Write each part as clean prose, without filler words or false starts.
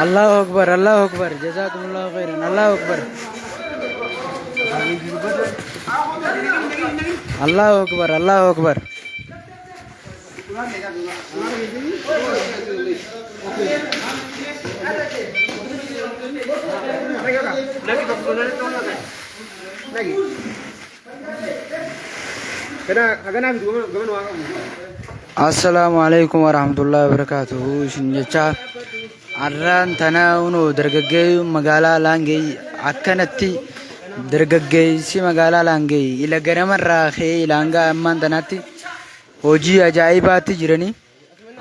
الله أكبر الله أكبر جزاكم الله خيرا الله أكبر الله أكبر الله أكبر السلام عليكم ورحمة الله وبركاته شنجتا arraan tanaa unoo dargaggeeyyu magaalaa laangee akkanatti dargaggeessi magaalaa laangee ila ganamarraa ka'ee ilaangaa ammaan tanaatti hojii ajaa'ibaatti jiranii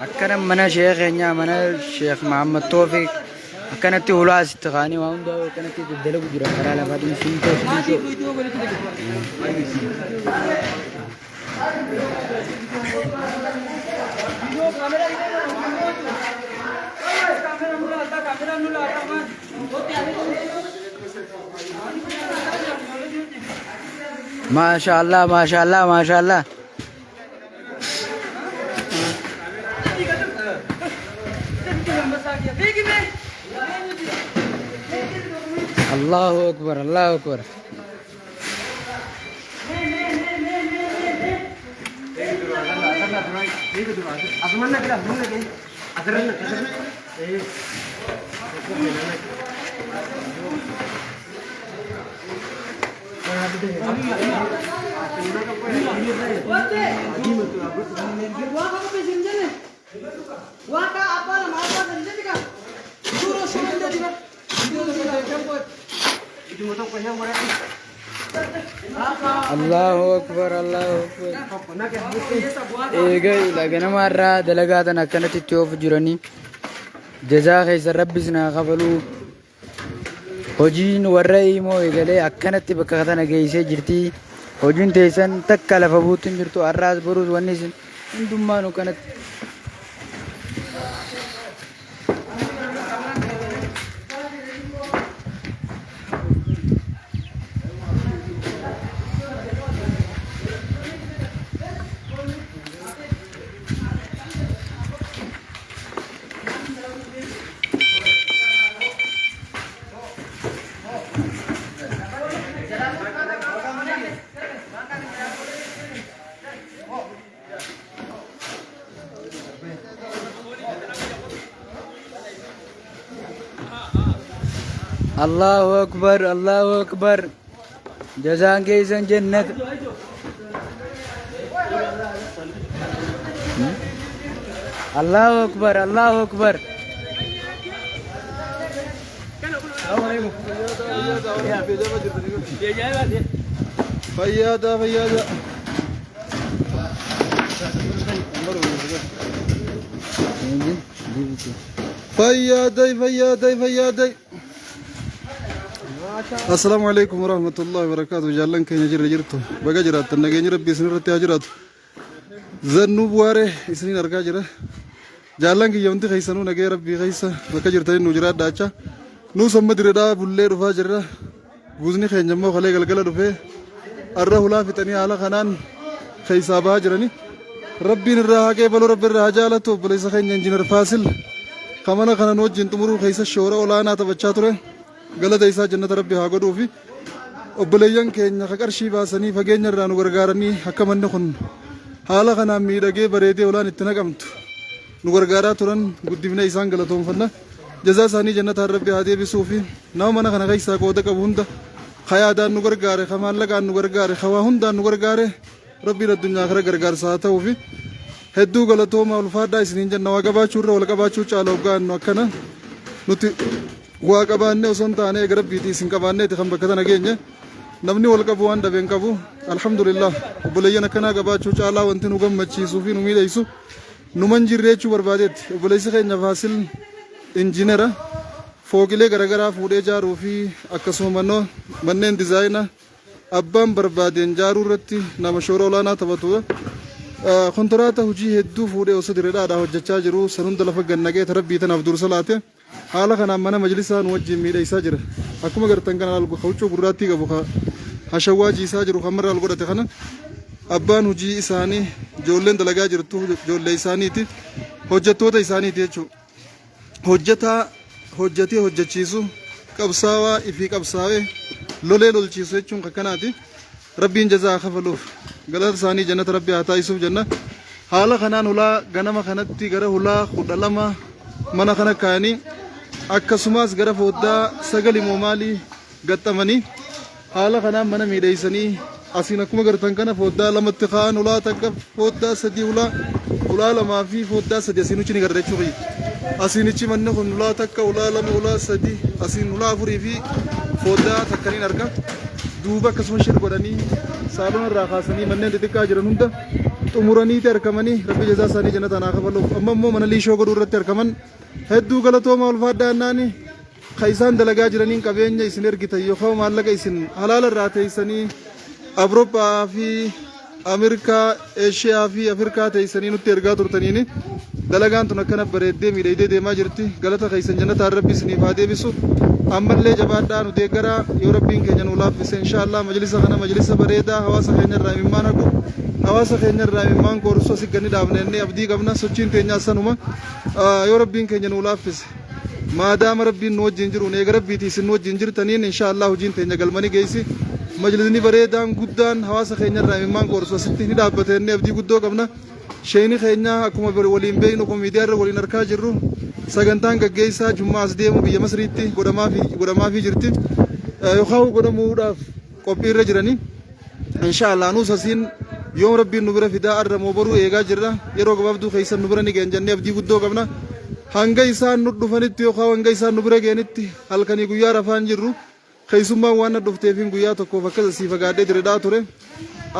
akkana mana sheekh keenyaa mana sheekh Muhammad Toofiq akkanatti ulaa asitti kaanii waa hundaa akkanatti daddalagu jira karaa lafaatiin siintoo ما شاء الله ما شاء الله ما شاء الله الله أكبر الله أكبر الله أكبر الله أكبر إيجاي لكن مرة دلقاتنا كانت تشوف جراني جزاك خير ربي سنا قبلوا hojiin warra immoo egalee akkanatti bakka kana geessee jirti hojiin teessan takka lafa buutuun jirtu arraas boruus wanni isin hundummaanu kanatti الله أكبر الله أكبر جزاك كيسن جنة الله أكبر الله أكبر فيادا فيادا فيادا فيادا فيادا السلام عليكم ورحمة الله وبركاته جالن كي نجر جرتو بقى جرات النجار ربي سنرة تاجرات زنوب واره إسنين أرجع جرا جالن كي يوم تخيسنو نجار ربي خيسا بقى جرتين نجرات داچا نو سمت ردا بولي رفا جرا بوزني خين جمو خلي قلقلا رفه الرهلا في تاني على خنان خيسا باجرني ربي نرها كي بلو رب الرجالة تو بليس خين جنجر فاصل خمنا خنا نوج جنتمرو خيسا شورا ولا أنا تبچاتره قال دايسا جنة ربي هاقدو في وبليان كينيا خقرشي باسني فجينا رانو غرغارني حكمن نخن حالا خنا ميدغي بريدي ولا نتنقمت نغرغارا تران قدمنا إسان غلطهم فنا جزا ثاني جنة ربي هادي بسوفي ناو منا خنا غيسا قودا كبهندا خيادا نغرغار خمال لغا نغرغار خواهندا نغرغار ربي الدنيا آخرة غرغار ساتا وفي hedduu galatooma ulfaadhaa isiniin jenna waa qabaachuu irra wal qabaachuu caala hoggaannu akkana nuti waa qabaannee osoo hin taane gara biitii isin qabaanneeti kan bakka tana geenye namni wal qabu waan dhabeen qabu alhamdulillah obboleeyyan akkanaa qabaachuu caalaa wanti nu gammachiisuu fi nu miidhaysu numan jirreechuu barbaadeetti obboleessi keenya Faasil injiinera fooqilee garaagaraa fuudhee ijaaruu fi akkasuma manneen dizaayinaa abbaan barbaadeen ijaaruu irratti nama shoora olaanaa taphatudha. Kontiraata hojii hedduu fuudhee osoo direedhaadhaa hojjechaa jiru san hunda lafa gannaqee rabbii tanaaf dursa laate haala kanaan mana majlisaa nu wajjin miidhaysaa jira. Akkuma gartan kana huccuu gurraattii qabu hashawwaa jiisaa jiru kan marraa godhate kana abbaan hojii isaanii ijoolleen dalagaa jirtu ijoollee isaaniiti hojjettoota isaaniiti jechuudha. Hojjetaa hojjetee hojjechiisu qabsaawaa ifii qabsaawee lolee lolchiisu jechuun kakkanaati. Rabbiin jazaa kafaluuf galata isaanii jannata rabbi haa taasisuuf jenna. Haala kanaan hulaa ganama kanatti gara hulaa 12 mana kana kaanii akkasumas gara fooddaa 9 immoo maalii gaxxamanii haala kanaan mana miidhaysanii asiin akkuma gartan kana fooddaa 2tti kaan hulaa takka fooddaa 3 hulaa 2 fi fooddaa 3 asiin uchi ni garra jechuudha. Asiinichi manni kun hulaa takka hulaa 2 hulaa 3 asiin hulaa 4 fi fooddaa takkaniin arga. Duuba akkasuma shir godhanii saalona irraa kaasanii manneen xixiqqaa jiran hunda xumuraniiti argamanii rabbi jazaa isaanii jannata haa kafaluuf. Amma immoo mana liishoo godhuu irratti argaman hedduu galatooma ulfaadhaa annaani ka isaan dalagaa jiraniin qabeenya isin ergitan yookaan maallaqa isin halaala irraa teessanii Awurooppaa fi Ameerikaa, Eeshiyaa fi Afrikaa teessanii nutti ergaa turtaniini dalagaan tun akkana bareeddee miidhagdee deemaa jirti. Galata keessan jannataan rabbi isiniif haa deebisu. Ammallee jabaadhaa nu deeggaraa yoo rabbiin keenya nu laaffise inshaallah majlisa kana majlisa bareedaa hawaasa keenya irraa imimmaan hagu hawaasa keenya irraa imimmaan koorsu asii ganni dhaabnee abdii qabna sochiin teenyaa sanuma yoo rabbiin keenya nu laaffise maadaama rabbiin nu wajjin jiru eega rabbiitii isin nu wajjin jirtaniin inshaallah hojiin teenya galmanii geessi majlisni bareedaan guddaan hawaasa keenya irraa imimmaan koorsu asitti ni dhaabbatee abdii guddoo qabna. Sheeni keenya akkuma waliin beeknu akkuma miidiyaa irra waliin argaa jirru sagantaan gaggeessaa jummaas deemu biyya Masriitti godhamaafii jirti yookaan godhamuudhaaf qophii irra jiranii inshaallah nuus asiin yoom rabbiin nu bira fidaa arra moo boruu eegaa jirra yeroo gabaabduu keessan nu bira ni ga'an jennee abdii guddoo qabna. Hanga isaan nu dhufanitti yookaan hanga isaan nu bira ga'anitti halkanii guyyaa rafaan jirru keessummaan waan na dhufteefiin guyyaa tokkoof akkas asii fagaadhee diredhaa ture.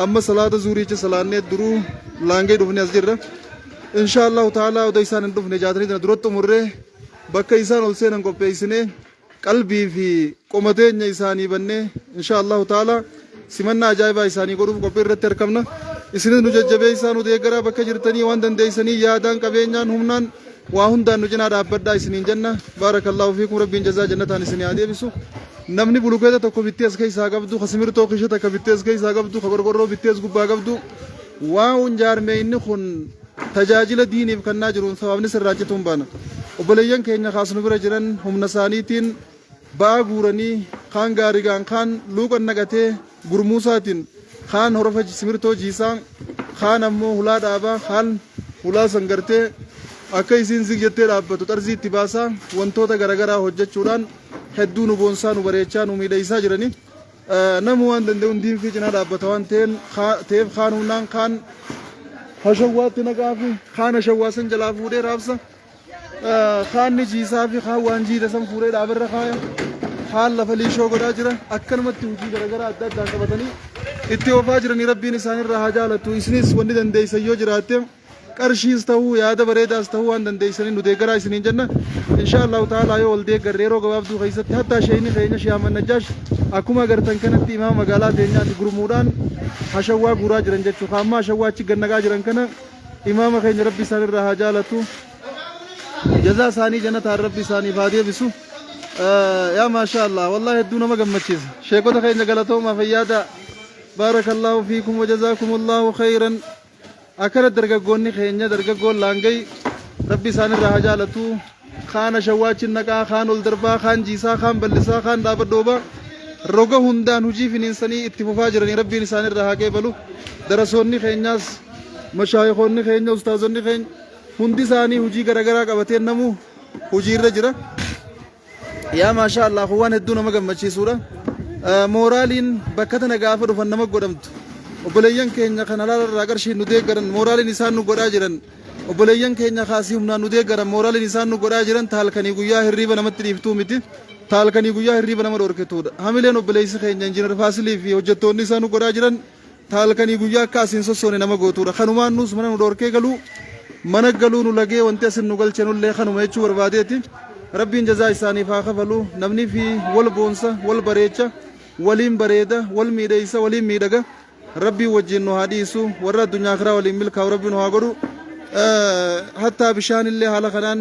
Amma salaata zuuriicha salaannee duruu laangee dhufne as jirra. Inshaallah ta'ala oda isaan hin dhufne jaatanii tana duratti umurree bakka isaan ol seenan qopheessinee qalbii fi qomateenya isaanii bannee inshaallah ta'ala simannaa ajaa'ibaa isaanii godhuuf qophii irratti argamna. Isinis nu jajjabee isaan nu deeggaraa bakka jirtanii waan dandeessanii yaadaan qabeenyaan humnaan waa hundaan nu cinaa dhaabbadhaa isiniin jenna. Baarakallahu fiikum rabbiin jazaa jannataan isinii haa deebisu. Namni bulukeeta tokko bittee as keessaa qabdu ka simirtoo kisha takka bittee as keessaa qabdu ka qorqorroo bittee as gubbaa qabdu waan hunjaarmee inni kun tajaajila diiniif kannaa jiruun sababni sirraachituun baana. Obboleeyyan keenya kaasnu bira jiran humna isaaniitiin ba'aa guuranii kaan gaarigaan kaan luuqan naqatee gurmuusaatiin kaan horofa simirtoo jiisaa kaan ammoo hulaa dhaabaa kaan hulaa sangartee akka isiin zigjettee dhaabbatu xarzii itti baasaa wantoota garaagaraa hojjechuudhaan hedduu nu boonsaa nu bareechaa nu miidhaysaa jiranii namu waan danda'u hundiin fi cinaa dhaabbata waan ta'eef kaan humnaan kaan hashawwaatti naqaa fi kaan hashawwaa san jalaa fuudhee raabsa kaan ni jiisaa fi kaan waan jiidha san fuudhee dhaabarra kaaya kaan lafa liishoo godhaa jira akkanumatti hojii garaagaraa adda addaan qabatanii itti oofaa jiranii rabbiin isaanirraa haa jaalatu. Isinis wanni dandeessan yoo jiraatte qarshiis ta'uu yaada bareedaas ta'uu waan dandeessanii nu deeggaraa isiniin jenna. Inshaallah ta'ala yoo wal deeggarre yeroo gabaabduu keessatti hatta sheeyni keenya Shiyaaman Najjaash akkuma agartan kanatti imaama magaalaa teenyaatti gurmuudhaan hashawwaa guuraa jiran jechuudha. Kaammaa hashawwaa achi gannaqaa jiran kana imaama keenya rabbi isaanirraa haa jaalatu. Jazaa isaanii jannataan rabbi isaaniif haa deebisu. Yaa maashaallah wallahi hedduu nama gammachiisa. Sheekota keenya galatoomaa fayyaada. Baarakallahu fiikum wa jazaakumullahu khayran. Akkana dargaggoonni keenya dargaggoon laangay rabbi isaanirraa haa jaalatu. Kaan hashawwaachi naqaa kaan ol darbaa kaan jiisaa kaan ballisaa kaan dhaabadhoobaa roga hundaan hojii finiinsanii itti fufaa jiranii rabbiin isaanirraa haa qeebalu. Darasoonni keenyaas mashaayikoonni keenya ustaazonni keenya hundi isaanii hojii garaagaraa qabatee namu hojiirra jira. Yaa maashaallah waan hedduu nama gammachiisuudha. Mooraaliin bakka tana gaafa dhufan nama godhamtu obboleeyyan keenya kan alaarraa qarshii nu deeggaran mooraalin isaan nu godhaa jiran obboleeyyan keenya kaasii humnaan nu deeggaran mooraalin isaan nu godhaa jiran taalkanii guyyaa hirriiba namatti dhiiftuu miti taalkanii guyyaa hirriiba nama dhorkituudha hamileen obboleessi keenya injiinar Faasilii fi hojjettoonni isaan nu godhaa jiran taalkanii guyyaa akka asiin sossoone nama gootuudha kanumaan nus mana nu dhorkee galuu mana galuu nu lagee wanti asin nu galchenullee kanuma jechuu barbaadeeti rabbiin jazaa isaaniif haa kafalu namni fi wal boonsa wal bareecha waliin bareeda wal miidheessa waliin miidhaga rabbii wajjin nu haa dhiisu warra addunyaa akiraa waliin milkaa'u rabbii nu haa godhu hattaa bishaan illee haala kanaan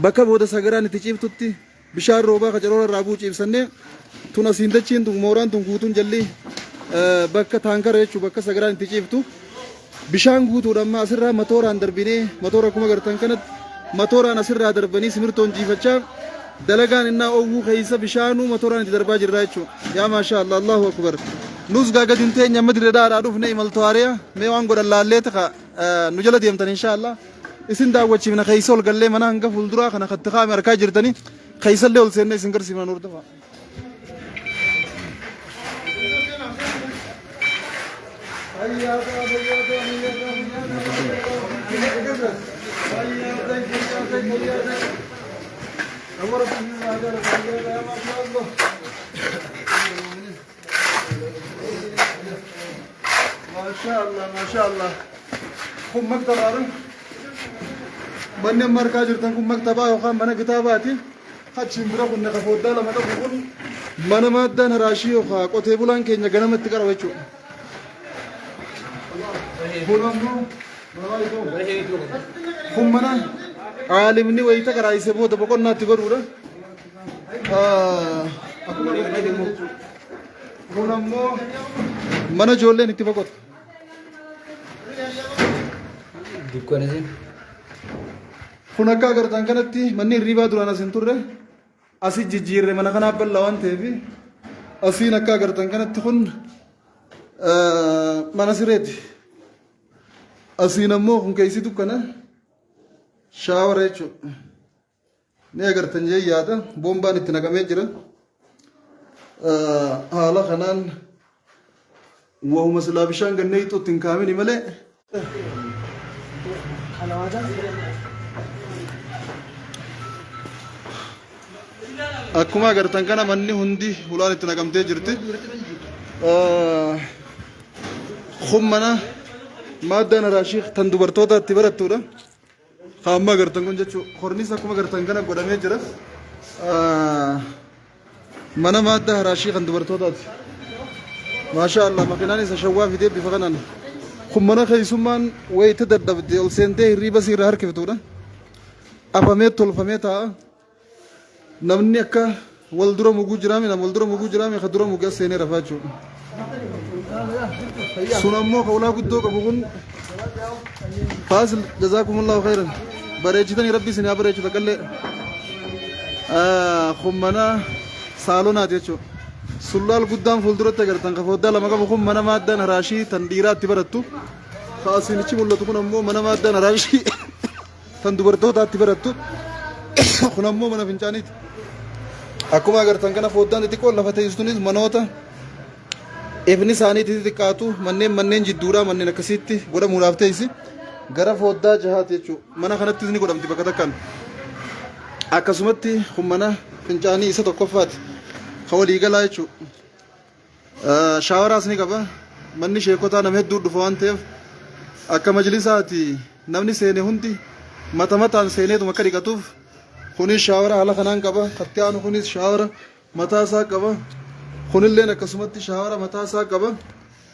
bakka booda sagaraan itti ciiftutti bishaan roobaa qacaroora irraa buu ciibsannee tun asiin dachiin tun mooraan tun guutuun jalli bakka taankara jechuu bakka sagaraan itti ciiftu bishaan guutuudha amma asirraa matooraan darbinee matoora akkuma gartan kanatti matooraan asirraa darbanii simirtoon jiifachaa dalagaan innaa owwuu keessa bishaanuu matooraan itti darbaa jirra jechuudha yaa maashaa Allah Allahu akbar nus gaagadin teenya amma dirree dhaadhaa dhufne imaltu haariya mee waan godhan laallee taqa nu jala deemtan inshaallah isin daawwachiifna keessa ol gallee mana hanga fuulduraa kana katti kaame harkaa jirtanii keessallee ol seenne isin garsiifna nuurtafa ما شاء الله كم مكتبة من مركز جرتن كم مكتبة وخام من كتاباتي هاد شمبرا كنا كفوت دالا ما تقول من ما دان راشي وخا كتبولان كينيا جنام تكرا ويشو هم منا عالمني ويتا كراي سبوا تبقون ناتيبرورا هنامو منا جولة نتيبقون kun akka agartan kanatti manni hirriibaa duraan asin turre asi jijjiirre mana kanaaf bal'aa waan ta'eef asiin akka agartan kanatti kun mana sireeti asiin ammoo kun keessi dukkana shaawara jechuudha ni agartan jee yaada boombaan itti naqamee jira haala kanaan wahuma silaa bishaan gannee ixuutti hin kaamini malee akkuma agartan kana manni hundi ulaan itti naqamtee jirti kun mana maaddaan araashii tan dubartoota itti barattuudha amma agartan kun jechuudha korniis akkuma agartan kana godhamee jira mana maaddaa araashii kan dubartootaati maashaa Allah makinaan isa shawwaa fidee bifa kanaan kun mana keessummaan wayita dadhabde ol seentee hirriiba siirra harkiftuudha afamee tolfamee taa'a namni akka wal dura muguu jiraame nama wal dura muguu jiraame ka dura muguu seenee rafaa jechuudha sun ammoo kaulaa guddoo qabu kun Faasil jazaakumullahu khairan bareechitanii rabbi isin haa bareechu taqallee kun mana saalonaati jechuudha sullaal guddaan fuulduratti agartan ka fooddaa lama qabu kun mana maaddaan araashii tan dhiiraatti barattu ka asinichi mul'atu kun ammoo mana maaddaan araashii tan dubartootaatti barattu kun ammoo mana fincaaniiti akkuma agartan kana fooddaan xixiqqoo lafa teessuunis manoota ifni isaaniitti xixiqqaatu manneen jidduudhaa manneen akkasitti godhamuudhaaf teessi gara fooddaa jahaati jechuudha mana kanattis ni godhamti bakka takkaan akkasumatti kun mana fincaanii isa tokkoffaati ka walii galaa jechuudha shaawaraas ni qaba manni sheekotaa nama hedduu dhufa waan ta'eef akka majlisaati namni seene hundi mata mataan seeneetuma akka dhiqatuuf kunis shaawara haala kanaan qaba katti aanu kunis shaawara mataa isaa qaba kunilleen akkasumatti shaawara mataa isaa qaba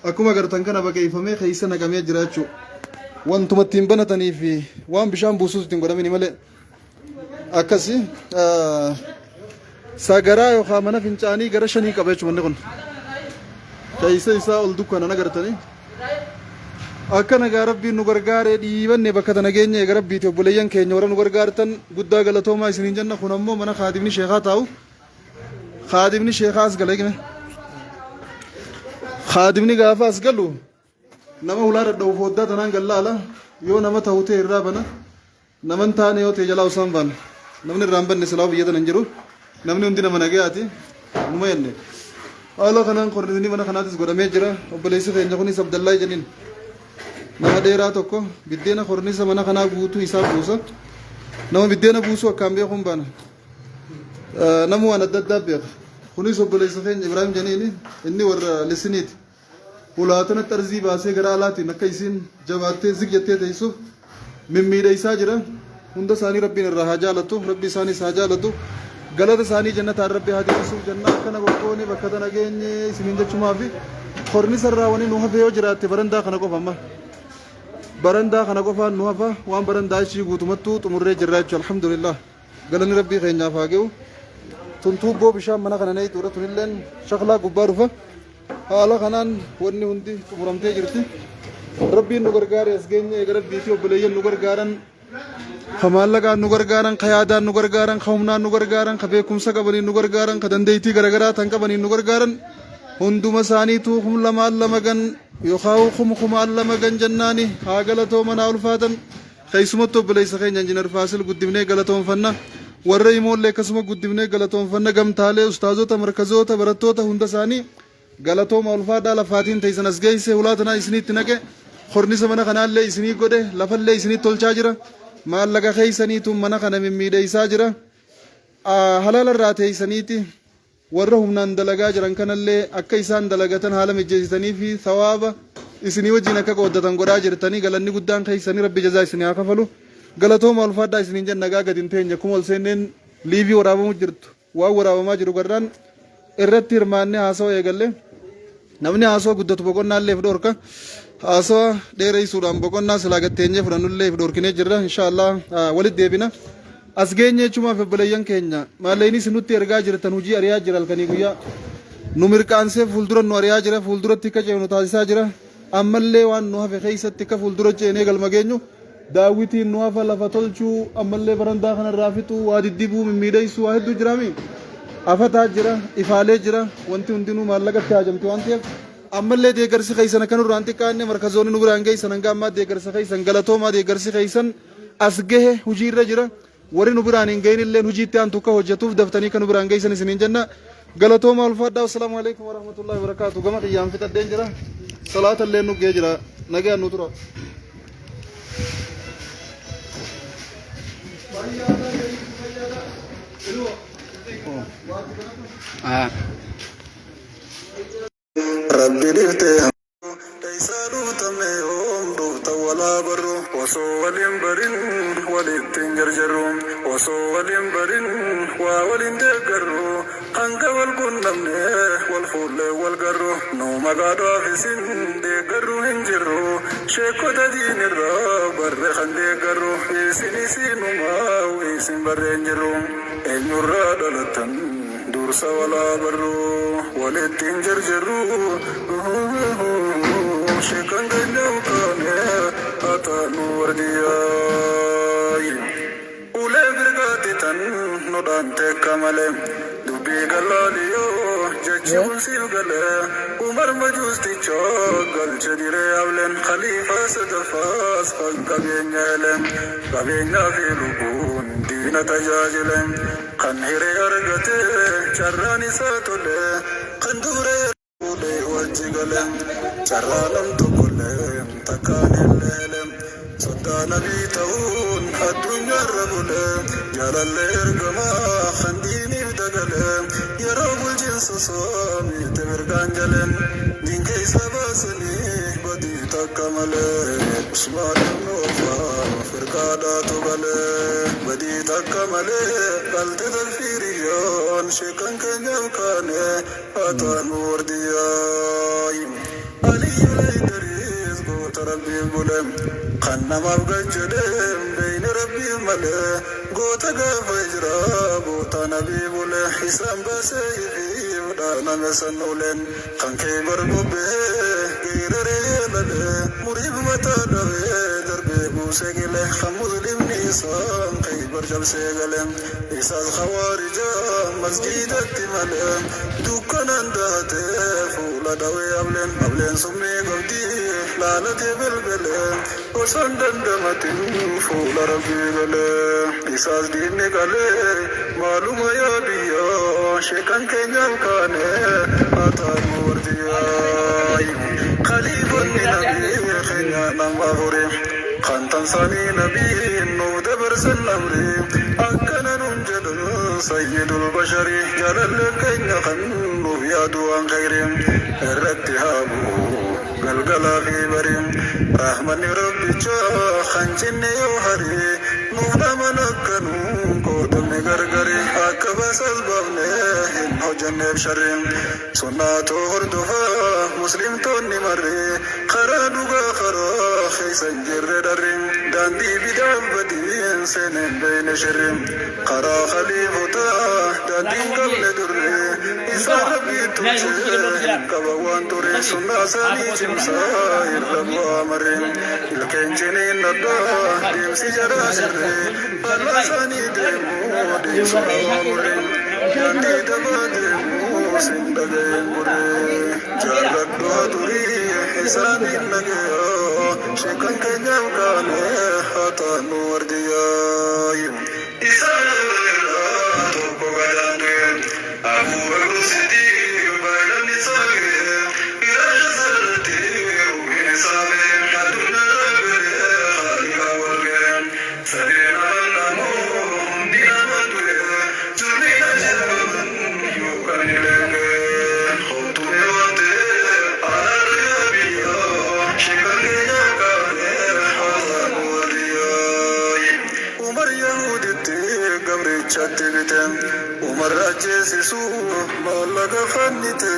akkuma agartan kana baqeeffamee keessa naqamee jira jechuudha wantuma ittiin banatanii fi waan bishaan buusuus ittiin godhamini malee akkasi sagaraa yookaan mana fincaanii gara 5 qaba jechuudha manni kun keessa isaa ol dukkanan agartanii akka nagaa rabbiin nu gargaaree dhiibanne bakka tana geenye eega rabbiiti obboleeyyan keenya warra nu gargaartan guddaa galatoomaa isiniin jenna kun ammoo mana kaadimni sheekaa taa'u kaadimni sheekaa as gala eegime kaadimni gaafa as galu nama hulaa dadhabu fooddaa tanaan gallaala yoo nama ta'u ta'e irraa bana naman taane yoo ta'e jalaa usaan bana namni irraan banne silaa biyyatan hin jiru namni hundi nama nagayaati numa jenne ala kanan qornini mana kanatis godhamee jira obboleessi keenya kunis Abdallaa jedhaniin nama dheeraa tokko biddeena qornisa mana kanaa guutuu isaa buusa nama biddeena buusuu akkaan beekuun baana namu waan adda addaa beeka kunis obboleessi keenya Ibrahim jedhaniini inni warra lisiniiti ulaatana tarzii baasee gara alaatiin akka isiin jabaattee zig jettee teessuuf mimmiidheessaa jira hunda isaanii rabbiin irraa haa jaalatu rabbi isaanis haa jaalatu galata isaanii jannataan rabbi haa deebisuuf jannaa akkana qoqqoonee bakka tana geenye isiniin jechumaa fi qornisa irraa wani nu hafee yoo jiraatte barandaa kana qofa amma barandaa kana qofaan nu hafa waan barandaa ishii guutumattuu xumurree jirra jechuudha alhamdulillah galanni rabbii keenyaaf haa ga'u tuntuubboo bishaan mana kana nee tuura tunilleen shaklaa gubbaa dhufa haala kanaan wanni hundi xumuramtee jirti rabbiin nu gargaare as geenye eega rabbii fi obboleeyyan nu gargaaran kamaallaqaan nu gargaaran kayaadaan nu gargaaran humnaan nu gargaaran beekumsa qabaniin nu gargaaran dandeettii garagaraa tan qabaniin nu gargaaran hunduma isaaniitu lamaan lama gan yookaan kumaan lama gan jennaani haa galatooman haa ulfaatan keessumatti obboleessa keenya injiinar Faasil guddifnee galatoonfanna warra imoollee akkasuma guddifnee galatoonfanna gamtaalee ustaazota markazoota barattoota hunda isaanii galatooma ulfaadhaa lafaatiin teessan as geesse ulaatanaa isiniitti naqe qornisa mana kanaallee isinii godhe lafallee isiniitti tolchaa jira maallaqa keessaniitu mana kana mimmiidheessaa jira halaala irraa teessaniiti warra humnaan dalagaa jiran kanallee akka isaan dalagatan haala mijeessitanii fi thawaaba isinii wajjin akka qooddatan godhaa jirtanii galanni guddaan keessanii rabbi jazaa isinii haa kafalu galatooma ulfaadhaa isiniin jenna gaa gadi hin teenye akkuma ol seenneen liivii waraabamu jirtu waan waraabamaa jiru garraan irratti hirmaannee haasawaa eegalle namni haasawaa guddatu boqonnaallee fi dhoorka haasawaa dheereessuudhaan boqonnaa silaa gatteenyee fudhannullee fi dhoorkinee jirra inshaallah walitti deebina as geenye jechumaaf obboleeyyan keenya maalleeynis nutti ergaa jirtan hujii ari'aa jira halkanii guyyaa nu mirqaansee fuuldura nu ari'aa jira fuulduratti akka ceenu taasisaa jira ammallee waan nu hafe keessatti akka fuuldura ceenee galma geenyu daawwitiin nu hafa lafa tolchuu ammallee barandaa kanarraa fixuu waa diddibuu mimmiidheessuu waa hedduu jiraami afataa jira ifaalee jira wanti hundinuu maallaqatti haajamte waan ta'eef ammallee deeggarsi keessan akka nurraan xiqqaanne markazoonni nu biraan geessan hanga ammaa deeggarsa keessan galatoomaa deeggarsi keessan as gahe hujiirra jira warri nu biraan hin gahin illee hujiitti aan tokko hojjetuuf daftanii kan nu biraan geessan isiniin jenna galatoomaa ulfaadhaa wassalaamu alaikum warahmatullahi wabarakaatu gama xiyyaan fixadheen jira salaata illee nu gee jira nagaan nu tura ربي لفتي تيسالو تميهم دوتا ولا برو وصو والينبرين ولتنجرجرو وصو والينبرين وولين دقرو هنگا والقنمني والفول والقرو نو مقادو عفسين دقرو هنجرو شيكو تدين الرب برخن دقرو يسين يسينو ما ويسين برنجرو ان يراد لتن dursa wala barru walittin jarjarru shekan ganyaw kane atanu wardiyay ule birgati tan nodante kamale dubi galaliyo jachun silgale umar majusti chogal chadire avlen khalifa sadafas kabenya filubun dina tajajilen kan hire argate charrani satole kandure ule wajigale charranam tukule takanelele sodda nabi taun adunya rabule jalalle ergama khandini dagale yarabul jinsu somi temirganjalen dinke sabasni badi takamale usman nofa firqada tugale badi takamale qalte dalfiriyon shekan kenyam kane atan wardiyay ali laydaris go tarabbi bulem khannama gajadem bain rabbi male go taga fajra go tanabi bule hisam basayfi dana mesanulen khanke barbobe geirere lale murib mata dawe darbe busegile khamud limni sam khaybar jab segale isaz khawarija masjid timale dukanan date fula dawe ablen sumne godi lalate belbele osan dandamatin fula rabbi gale isaz dinne gale maluma ya biya شكن كنيا كان أتان وردياي خليفة النبي خنيا نمبوري خانتان ساني نبي نود برسل أمري أكنا ننجد سيد البشر جلال كنيا خنو يادو عن خير الرتهابو قلقلا في بريم رحمن ربي جا خنجن يوهري نونا منكنو قدم غرغري أكبس البابن إنه جنب شرم سناتو هردوها مسلم توني مري خرادوغا خرا خيسن جر درم داندي بدام بدين سنن بين شرم خرا خليفتا داندي قبل دري إسا ربي توجه كبوان توري سنة ساني جمسا إرلبوا مرم الكنجنين ندا ديم سجرا سري الله ساني ديمو ديم سرا مرم داندي دبا ديمو سندگين مرم جالدوا توري إسان النجاة شكن كنيم كان هاتان وردياي إسان النجاة توقعان أبو بكر الصديق بين النساء إلى جسدتي ومن سامي حدنا ربي خالق والقيم سرينا الأمور دينا مدوي جميل جرم يوكن لك خطوني وانتي على الربيع شكر كنيم كان حسن ولياي عمر يهودتي قبري تشتي بتم عمر أجيسسو مالك فنيته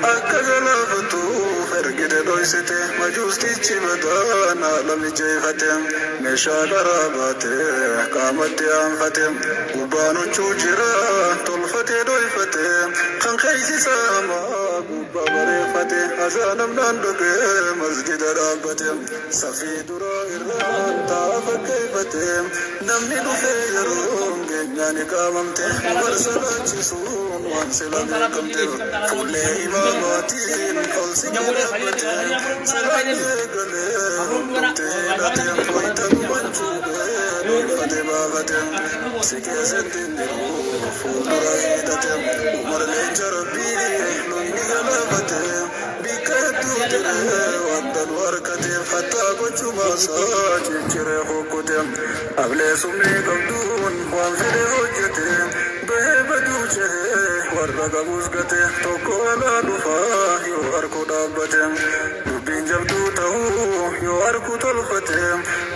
أكجلا فتو فرقد دويسته مجوستي چمدان عالم جيفتم مشال رابته قامت أنفتم قبانو چوجرا طلفته دويفتم خان خيسي ساما قبا بريفتم أزانم ناندوك مسجد رابتم سفيد را إران تاف كيفتم نمني دفيرون جناني قاممته ورسلاتشسون وانسلا كمته فول إماماتين فلسي جربته سلامي قليل تيلته ويتم منجوبه فتبابته سكيزتين درو فول رايدته عمر لنجربي لني غلبته بكتو تره وندن وركته حتى بچما ساجي چره خوكته أبلي سمي قبدون وانفره حجته بهبدو چه ورق بوزگته توکو علا دفا یو ارکو دابته دبین جبدو تاو یو ارکو طلفته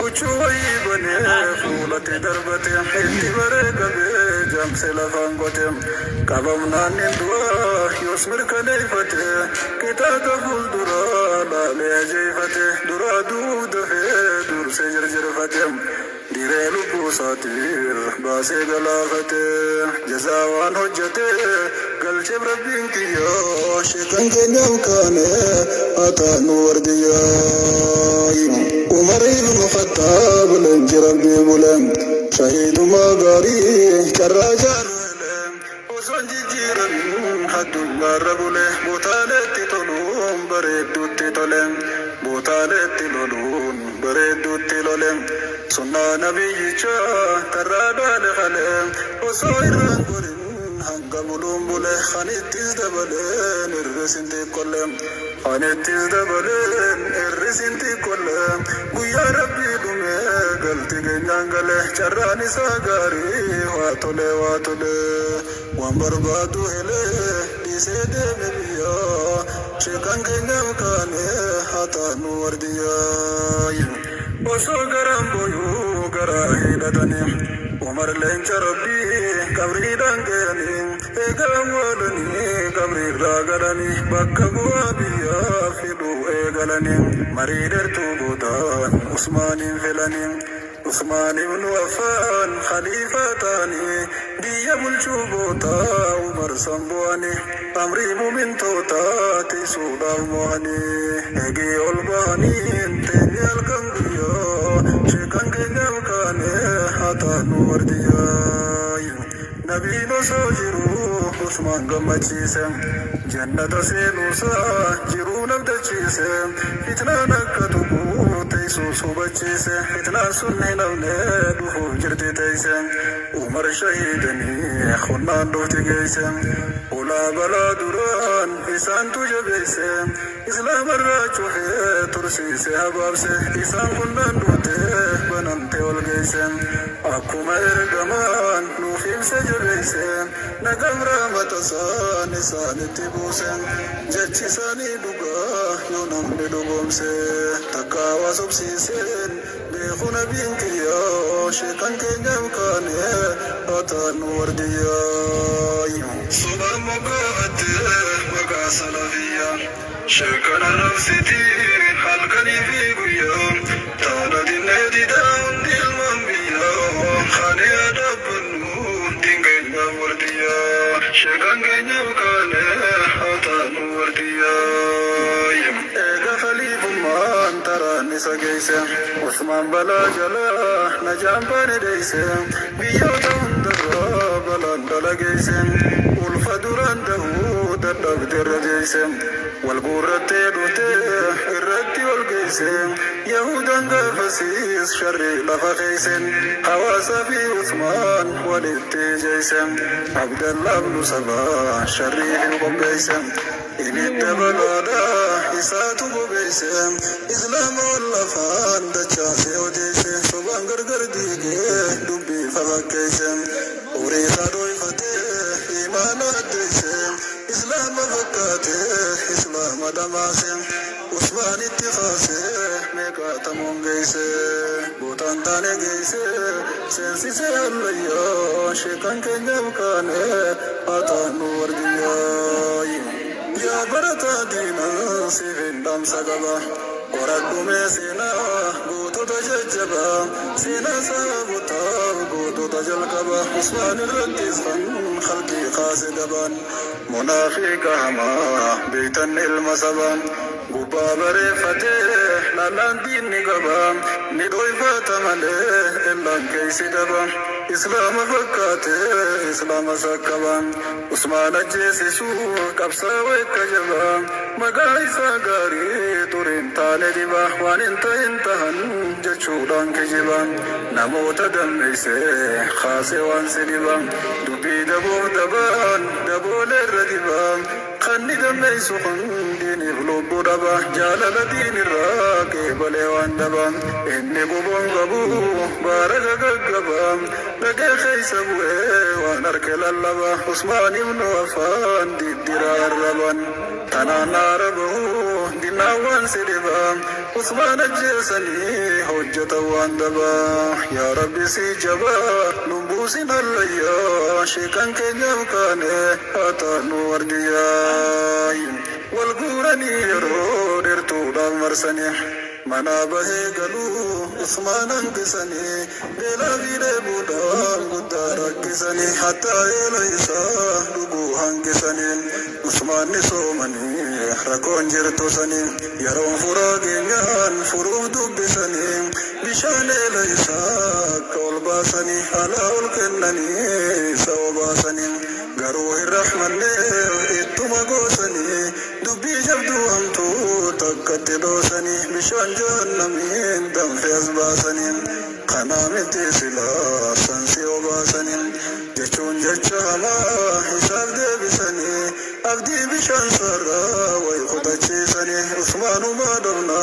کچو وی بنی فولت دربته ایتی بره کبه جم سے لفانگوته کبم نانین دوا یو سمر کنیفته کتا کفول درا لالی جیفته درا دو دفه دور سے جرجر فتم دیره لبو ساتیر باسه گلافته جزاوان حجته قلچ بربین کیا شکن کنیم کانه آتا نور دیائی عمر ابن خطاب لنجرم بی بولم شهید مغاری کراجان ولم وزن جیرم حد الغربوله بوتالتی طلوم بردوتی طلم بوتالتی لولون بردوتی لولم سنة نبي جا ترادا لخلم وصيران قرن هنقملون بله خانيتيز دبلن الرسنتي كلم خانيتيز دبلن الرسنتي كلم ويا ربي دمي قلتي جنجله جراني ساقاري واتولي واتولي وانبربادو هلي بيسيد مبيا شكان كنم كاني حتى نور دياي وسو گرم بویو گراهی ددنیم عمر لنچ ربی قبری دنگنیم اگرم ولنی قبری راگرنی بکا بوا بیا فیلو اگلنیم مریدر تو بودان عثمانیم فلنیم عثمان بن عفان خليفتاني دي بالشوبوتا عمر سمبواني أمري مؤمن توتا تسودا مواني اجي الباني تني الكنبيا شكان كنيم كاني حتى نور دياي نبي نسوجرو عثمان قمتشيسم جنة سينوسا جرو نبدتشيسم فتنا نكتبو تيسو صوبتشيسم فتنا سني نولد وهو جرتي تيسم عمر شهيدني خنان دوتي جيسم ولا بلا دران إسان تجبيسم إسلام الراجو ترسي سيهبابسه إسان خنان دوتي بنانتي والجيسم أكما إرقمان نوفيم سجبيسم نقم رامة سان إسان اتبوسم جتشي ساني دوغا يونم ندوغمسه تقاوى سبسيسين بيخونا بينكيا شيطان كنيم كاني أتان ورديا صبا مقاعد مقا سلفيا شكنا نفسيتي حلقني في قيام تانا دي نادي داون دي المنبيا خاني أدب النون دين كنيا ورديا شكان كنيم كاني أتان ورديا إيقا خليف مان تراني سقيسة عثمان بلا جلا نجام باني ديسة بيوتا هندرا بلا ندلا جيسة والفدران دهود الدقدر جيسة والقرة تيدوتي الرتي والجيسة يهودا قفسيس شري لفخيسة حواسا في عثمان ولدتي جيسة عبد الله بن سبا شري القبيسة إن الدبلادا إساتو ببيسة إسلام واللفان دجاسي وديسة سبان غرغر ديجي دبي فبكيسة وريسا دوي فتي إيمان وديسة إسلام فكاتي إسلام دماسة عثمان اتفاسة ميكا تمون جيسة بوتان تاني جيسة سنسي سياليا شيكان كنيم كاني آتان ورديا يا برتا دينا سيفين دام سقبا ورقو ميسينا قوتو تججبا سينا سابتا قوتو تجلقبا عثمان الرقيس فن خلقي قاسدبا منافق هما بيتا المسبا قبا بريفتي لالان دين نقبا ندوي فاتمالي إلا كيسي دبا إسلام فكاتي إسلام سكبا عثمان الجيسي قبسا وكجبا مقايسا غاري تورين تالي دبا وان انتهن جچودان كجبا نموت دميسي خاسي وان سدبا دبي دبو دبان دبو لردبا خني دميسو خنديني بلوبو دبا جالل دين الراكي بلي وان دبا إني بوبون غبو بارك غبا لقى خيس ابوه ونركل اللبا عثمان بن وفان دي الدرار ربا تنانا ربه دينا وان سلبا عثمان الجيسني حجة وان دبا يا ربي سيجبا نبوسنا الليا شيكان كنيم كاني أتان ورديا والقراني يرود ارتودا مرسني منا به قالوا عثمان انكسني بلا بيد بودا قدار كسني حتى ليسا دبو هنكسني عثمان سومني ركون جرتو سني يرون فراغيان فروف دبسني بشان ليسا كول باسني على الكنني سو باسني غروه الرحمن اتما غوسني دبي جبدو همتو تكتدوسني بشان جهنمين دم فيز باسني قنامتي سلا سنسي وباسني جچون جچاما حساب دي بسني أبدي بشان سرا ويخدتشي سني عثمان ما دبنا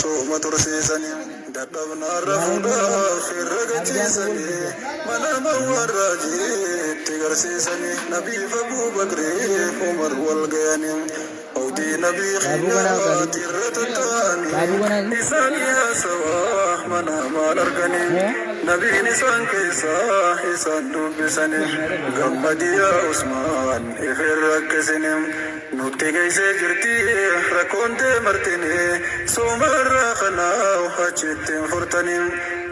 سوما ترسيسني دبنا رفودا في الرقتي سني منا مواراجي تغرسي سني نبي فبو بكري عمر والغياني أودي نبي خيات الرتتاني نساني سوا منا ما نرغني نبي نسان كيسا إسان دوبسني غمدي يا عثمان إفر ركسني نوتي كيسي جرتي ركونت مرتني سومر خناو حجت فرتني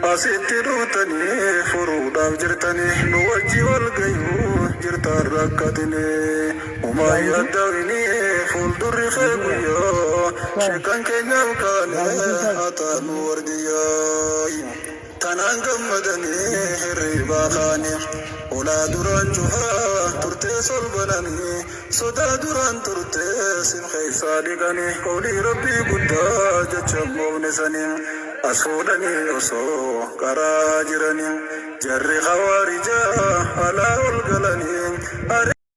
أسيت روتني فرودا جرتني نوجي والغيو جرتا ركتني وما يدوني فول در خيبيا شكان كنيم كان أتان ورديا tanaan gammadanii hirriibaa kaanii ulaa duraan cufaa turtee solbananii sodaa duraan turtee sin keessaa dhiqanii qawlii rabbii guddaa jecha moofne sanii as fuudhanii osoo qaraa jiranii jarri hawaarijaa alaa ol galanii